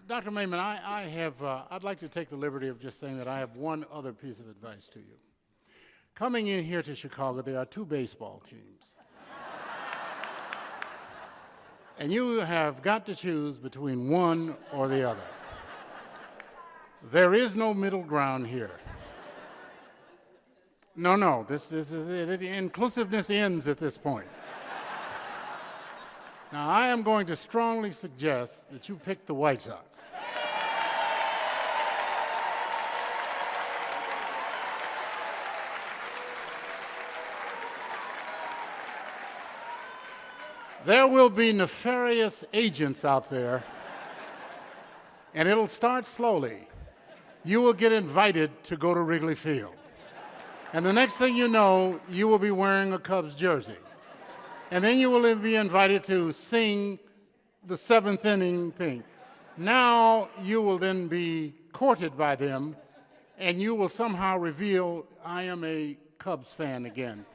Dr. Maimon, I'd like to take the liberty of just saying that I have one other piece of advice to you. Coming in here to Chicago, there are two baseball teams. And you have got to choose between one or the other. There is no middle ground here. No, this is it. Inclusiveness ends at this point. Now, I am going to strongly suggest that you pick the White Sox. There will be nefarious agents out there, and it'll start slowly. You will get invited to go to Wrigley Field. And the next thing you know, you will be wearing a Cubs jersey. And then you will be invited to sing the seventh inning thing. Now you will then be courted by them, and you will somehow reveal, I am a Cubs fan again.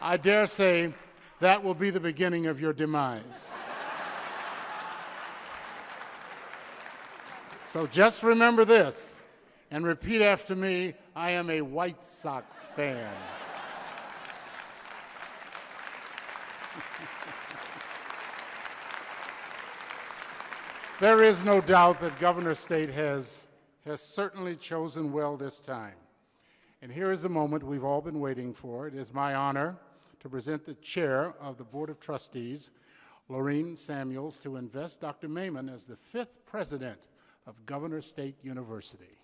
I dare say that will be the beginning of your demise. So just remember this, and repeat after me, I am a White Sox fan. There is no doubt that Governor State has certainly chosen well this time. And here is the moment we've all been waiting for. It is my honor to present the chair of the Board of Trustees, Laureen Samuels, to invest Dr. Maimon as the 5th president of Governor State University.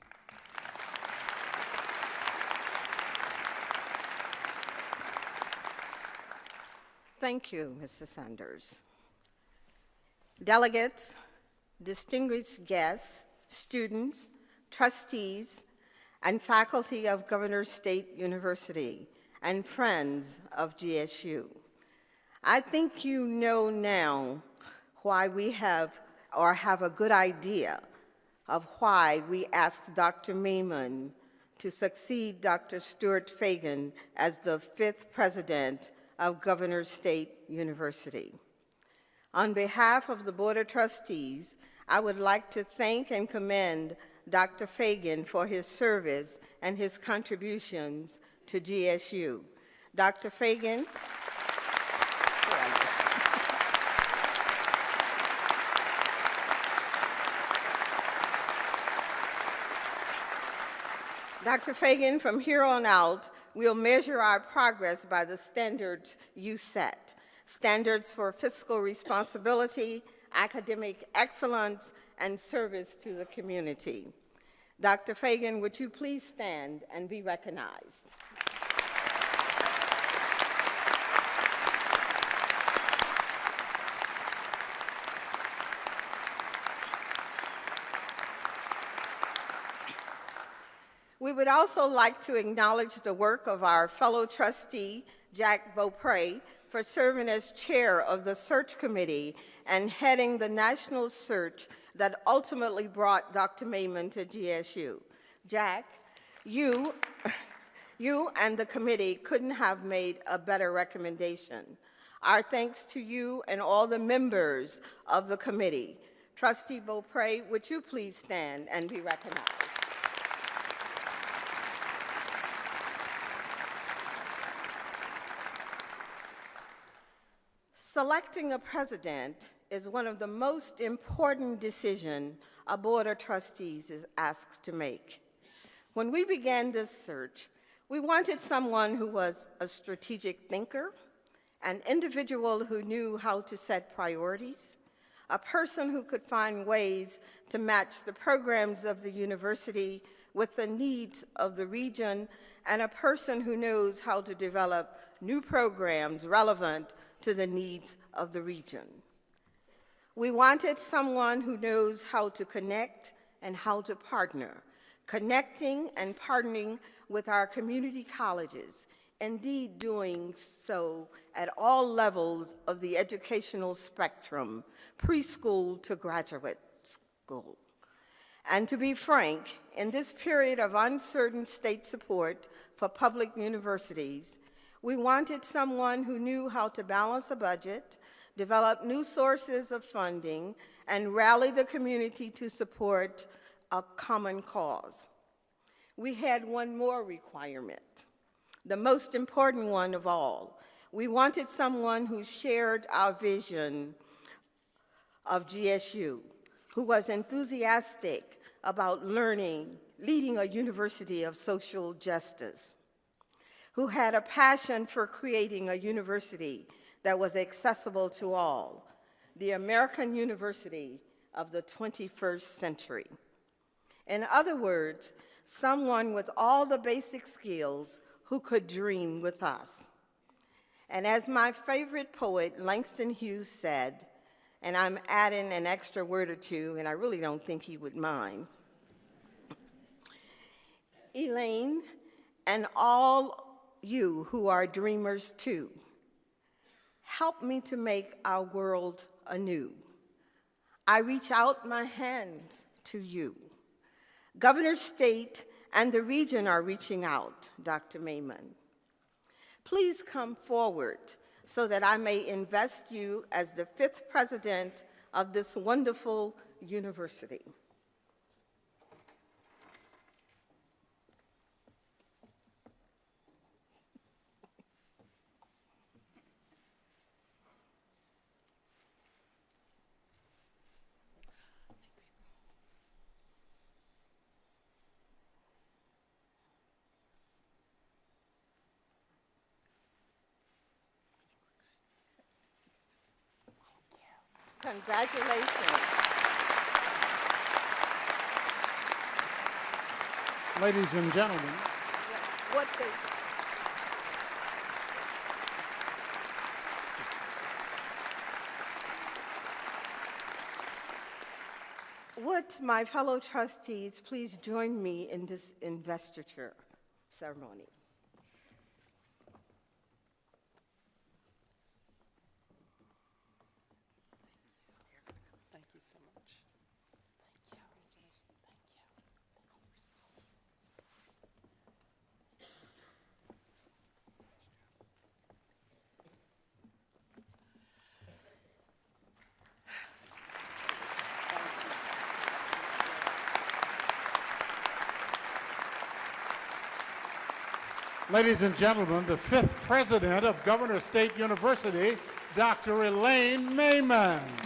Thank you, Mr. Sanders. Delegates, distinguished guests, students, trustees, and faculty of Governor State University, and friends of GSU. I think you know now why we have a good idea of why we asked Dr. Maimon to succeed Dr. Stuart Fagan as the 5th president of Governor State University. On behalf of the Board of Trustees, I would like to thank and commend Dr. Fagan for his service and his contributions to GSU. Dr. Fagan, Dr. Fagan, from here on out, we'll measure our progress by the standards you set. Standards for fiscal responsibility, academic excellence, and service to the community. Dr. Fagan, would you please stand and be recognized? We would also like to acknowledge the work of our fellow trustee, Jack Beaupre, for serving as chair of the search committee and heading the national search that ultimately brought Dr. Maimon to GSU. Jack, you and the committee couldn't have made a better recommendation. Our thanks to you and all the members of the committee. Trustee Beaupre, would you please stand and be recognized? Selecting a president is one of the most important decisions a Board of Trustees is asked to make. When we began this search, we wanted someone who was a strategic thinker, an individual who knew how to set priorities, a person who could find ways to match the programs of the university with the needs of the region, and a person who knows how to develop new programs relevant to the needs of the region. We wanted someone who knows how to connect and how to partner, connecting and partnering with our community colleges, indeed doing so at all levels of the educational spectrum, preschool to graduate school. And to be frank, in this period of uncertain state support for public universities, we wanted someone who knew how to balance a budget, develop new sources of funding, and rally the community to support a common cause. We had one more requirement, the most important one of all. We wanted someone who shared our vision of GSU, who was enthusiastic about leading a university of social justice, who had a passion for creating a university that was accessible to all, the American university of the 21st century. In other words, someone with all the basic skills who could dream with us. And as my favorite poet, Langston Hughes, said, and I'm adding an extra word or two, and I really don't think he would mind, Elaine, and all you who are dreamers too, help me to make our world anew. I reach out my hands to you. Governor State and the region are reaching out, Dr. Maimon. Please come forward so that I may invest you as the 5th president of this wonderful university. Congratulations. Ladies and gentlemen, Would my fellow trustees please join me in this investiture ceremony? Thank you so much. Thank you. ladies and gentlemen, the 5th president of Governor State University, Dr. Elaine Maimon.